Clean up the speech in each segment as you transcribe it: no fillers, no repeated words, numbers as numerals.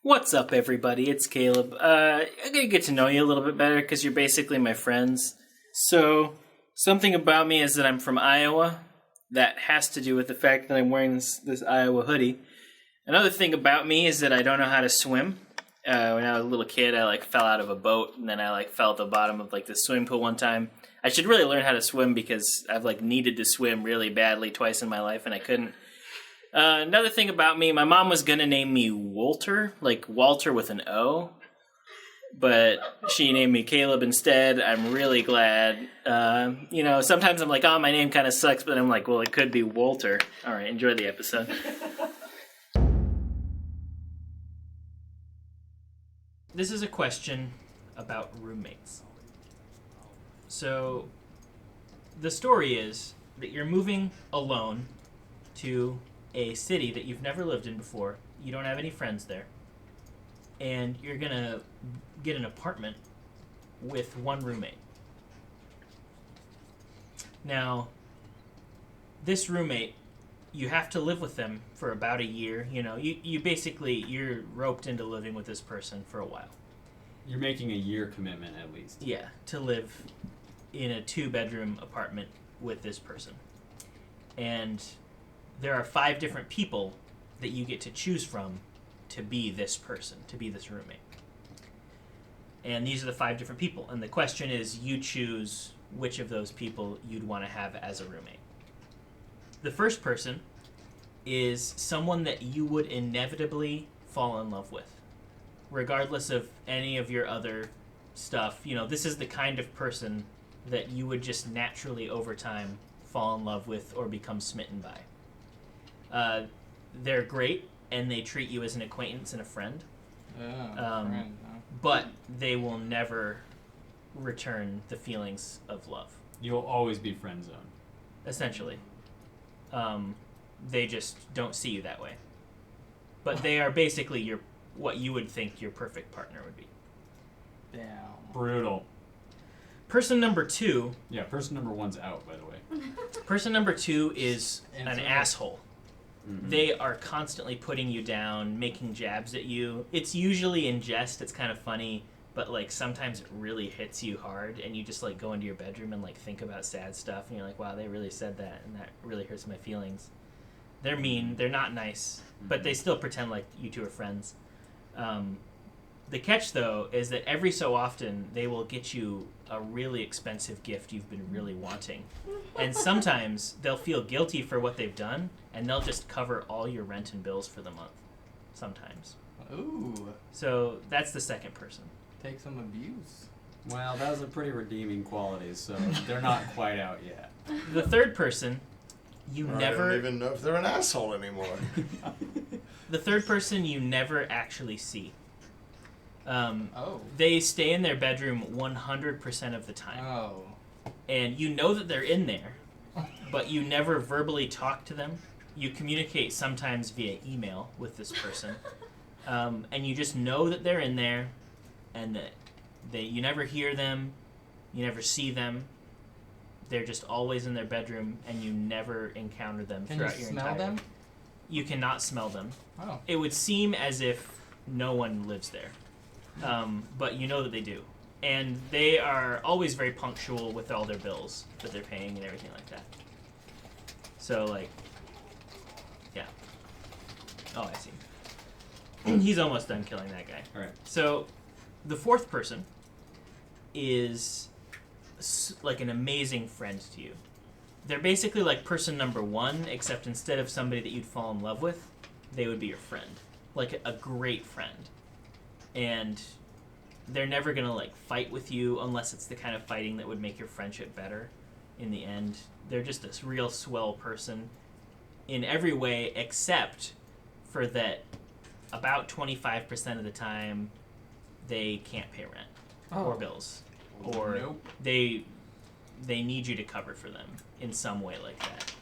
What's up, everybody? It's Caleb. I'm going to get to know you a little bit better because you're basically my friends. So, something about me is that I'm from Iowa. That has to do with the fact that I'm wearing this Iowa hoodie. Another thing about me is that I don't know how to swim. When I was a little kid, I fell out of a boat, and then I fell at the bottom of the swimming pool one time. I should really learn how to swim because I've needed to swim really badly twice in my life, and I couldn't. Another thing about me, my mom was going to name me Walter, Walter with an O, but she named me Caleb instead. I'm really glad. Sometimes I'm oh, my name kind of sucks, but I'm well, it could be Walter. All right, enjoy the episode. This is a question about roommates. So, the story is that you're moving alone to a city that you've never lived in before. You don't have any friends there. And you're going to get an apartment with one roommate. Now, this roommate, you have to live with them for about a year. You're roped into living with this person for a while. You're making a year commitment at least. Yeah, to live in a 2-bedroom apartment with this person. And there are 5 different people that you get to choose from to be this person, to be this roommate. And these are the 5 different people. And the question is, you choose which of those people you'd want to have as a roommate. The first person is someone that you would inevitably fall in love with, regardless of any of your other stuff. This is the kind of person that you would just naturally, over time, fall in love with or become smitten by. They're great, and they treat you as an acquaintance and a friend. Friend, huh? But they will never return the feelings of love. You'll always be friend zoned. Essentially. They just don't see you that way. But they are basically what you would think your perfect partner would be. Damn. Brutal. Person number 2... Yeah, person number 1's out, by the way. Person number 2 is an Answer. asshole. Mm-hmm. They are constantly putting you down, making jabs at you. It's usually in jest. It's kind of funny, but sometimes it really hits you hard, and you just go into your bedroom and think about sad stuff, and you're wow, they really said that, and that really hurts my feelings. They're mean. They're not nice, but they still pretend like you two are friends. The catch, though, is that every so often they will get you a really expensive gift you've been really wanting. And sometimes they'll feel guilty for what they've done, and they'll just cover all your rent and bills for the month. Sometimes. Ooh. So that's the second person. Take some abuse. Well, that was a pretty redeeming quality, so they're not quite out yet. The third person, I don't even know if they're an asshole anymore. The third person you never actually see. Oh. They stay in their bedroom 100% of the time. Oh. And you know that they're in there, but you never verbally talk to them. You communicate sometimes via email with this person. And you just know that they're in there, and that you never hear them, you never see them. They're just always in their bedroom, and you never encounter them throughout your entire... Can you smell them? You cannot smell them. Oh. It would seem as if no one lives there. But you know that they do. And they are always very punctual with all their bills that they're paying and everything like that. So, yeah. Oh, I see. He's almost done killing that guy. All right. So, the fourth person is an amazing friend to you. They're basically person number 1, except instead of somebody that you'd fall in love with, they would be your friend. A great friend. And they're never going to fight with you unless it's the kind of fighting that would make your friendship better in the end. They're just a real swell person in every way, except for that about 25% of the time they can't pay rent or bills. Or Nope. they need you to cover for them in some way like that.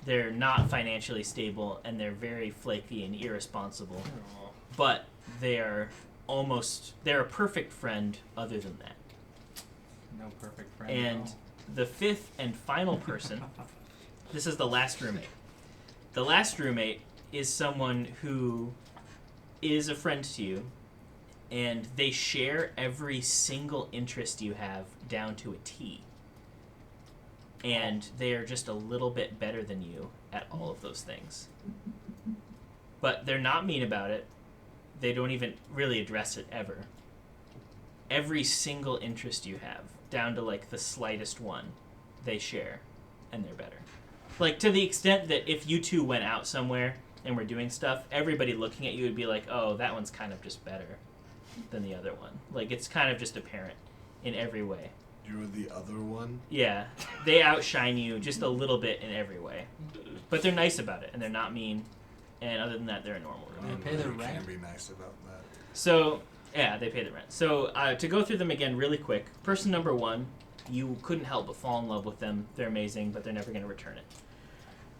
They're not financially stable, and they're very flaky and irresponsible. Oh. But they're a perfect friend other than that. No perfect friend. And the fifth and final person, this is the last roommate. The last roommate is someone who is a friend to you, and they share every single interest you have down to a T. And they are just a little bit better than you at all of those things. But they're not mean about it. They don't even really address it ever. Every single interest you have, down to like the slightest one, they share, and they're better. Like to the extent that if you two went out somewhere and were doing stuff, everybody looking at you would be like, oh, that one's kind of just better than the other one. Like it's kind of just apparent in every way. You're the other one? Yeah, they outshine you just a little bit in every way. But they're nice about it, and they're not mean. And other than that, they're a normal roommate. They pay their You rent. can't be nice about that. So, yeah, they pay the rent. So, to go through them again really quick, person number 1, you couldn't help but fall in love with them. They're amazing, but they're never going to return it.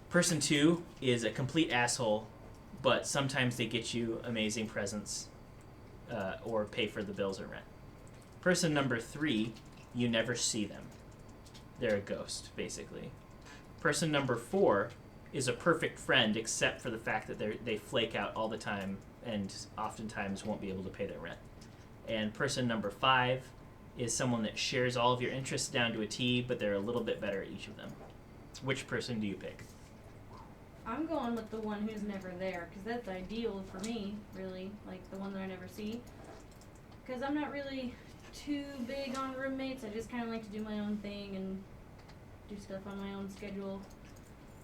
Person 2 is a complete asshole, but sometimes they get you amazing presents or pay for the bills or rent. Person number 3, you never see them. They're a ghost, basically. Person number 4 is a perfect friend, except for the fact that they flake out all the time and oftentimes won't be able to pay their rent. And person number 5 is someone that shares all of your interests down to a T, but they're a little bit better at each of them. Which person do you pick? I'm going with the one who's never there, because that's ideal for me, really, like the one that I never see. Because I'm not really too big on roommates. I just kind of like to do my own thing and do stuff on my own schedule.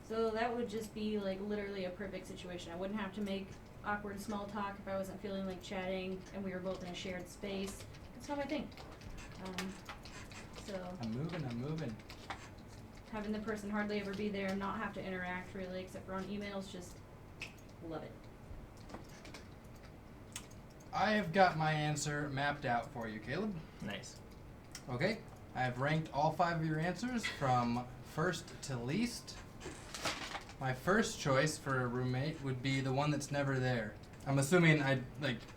So that would just be like literally a perfect situation. I wouldn't have to make awkward small talk if I wasn't feeling like chatting and we were both in a shared space. That's not my thing. So I'm moving. having the person hardly ever be there and not have to interact really except for on emails, just love it. I have got my answer mapped out for you, Caleb. Nice. Okay. I have ranked all 5 of your answers from first to least. My first choice for a roommate would be the one that's never there. I'm assuming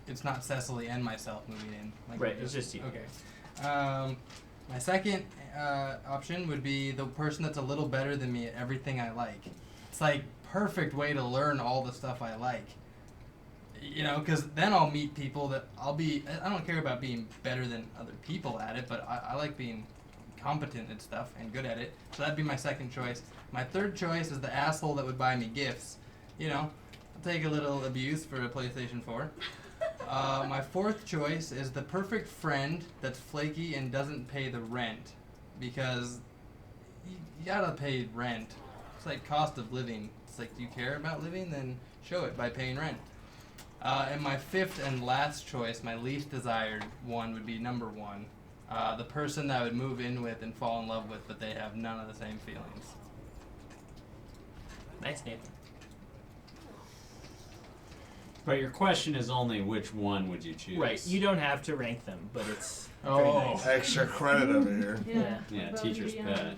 it's not Cecily and myself moving in. Right, it's just you. Okay. My second option would be the person that's a little better than me at everything I like. It's like perfect way to learn all the stuff I like. You know, because then I'll meet people that I don't care about being better than other people at it, but I like being competent at stuff and good at it. So that'd be my second choice. My third choice is the asshole that would buy me gifts. You know, I'll take a little abuse for a PlayStation 4. My fourth choice is the perfect friend that's flaky and doesn't pay the rent, because you gotta pay rent. It's like cost of living. It's like, do you care about living? Then show it by paying rent. And my fifth and last choice, my least desired one, would be number 1. The person that I would move in with and fall in love with, but they have none of the same feelings. Nice, Nathan. But your question is only which one would you choose? Right, you don't have to rank them, but it's Oh. very nice. Extra credit over here. Yeah. Yeah, above teacher's and beyond.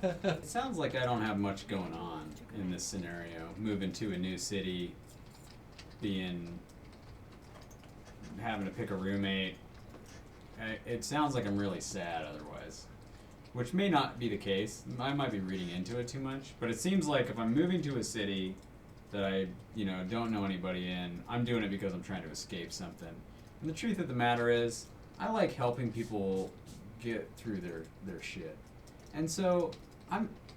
pet. It sounds like I don't have much going on in this scenario. Moving to a new city, having to pick a roommate. It sounds like I'm really sad otherwise, which may not be the case. I might be reading into it too much, but it seems like if I'm moving to a city that I, don't know anybody in, I'm doing it because I'm trying to escape something. And the truth of the matter is, I like helping people get through their shit. And so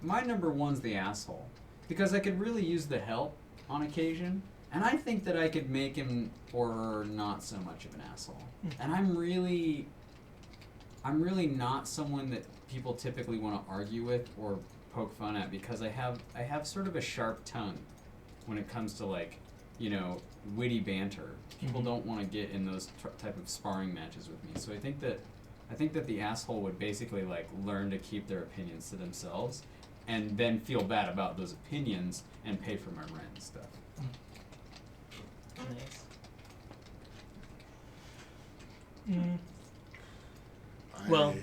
my number 1's the asshole, because I could really use the help on occasion, and I think that I could make him or her not so much of an asshole. And I'm really not someone that people typically want to argue with or poke fun at, because I have sort of a sharp tongue when it comes to witty banter. People don't want to get in those type of sparring matches with me. So I think that the asshole would basically learn to keep their opinions to themselves, and then feel bad about those opinions and pay for my rent and stuff. Nice. Mm. Well,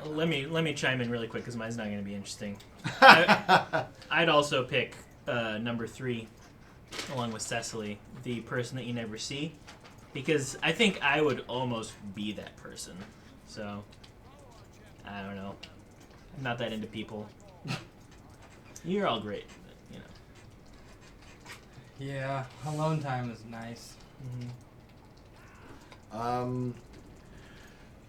let me chime in really quick because mine's not going to be interesting. I'd also pick number 3, along with Cecily, the person that you never see, because I think I would almost be that person. So I don't know. I'm not that into people. You're all great, but, Yeah, alone time is nice.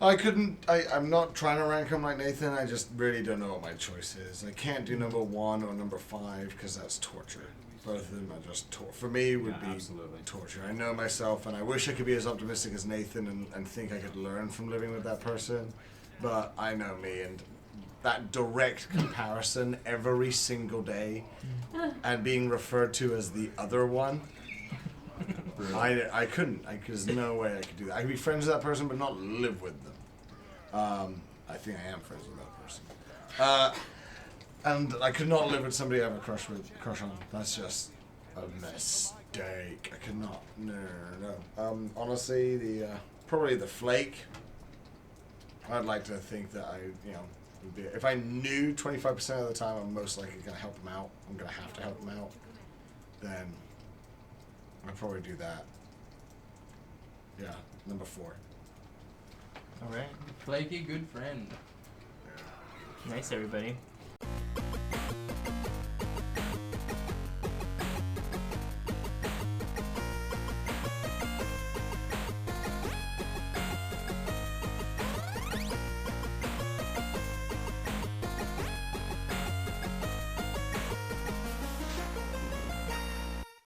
I couldn't. I'm not trying to rank them like Nathan. I just really don't know what my choice is. I can't do number 1 or number 5 because that's torture. Both of them are just for me it would be absolutely. torture. I know myself, and I wish I could be as optimistic as Nathan and think I could learn from living with that person. But I know me, and that direct comparison every single day, and being referred to as the other one. I couldn't. There's no way I could do that. I could be friends with that person, but not live with them. I think I am friends with that person. And I could not live with somebody I have a crush on. That's just a mistake. I could not. No. Honestly, probably the flake. I'd like to think that would be. If I knew 25% of the time I'm most likely going to help him out, I'm going to have to help him out, then I'd probably do that. Yeah, number 4. All right. Flaky good friend. Nice, everybody.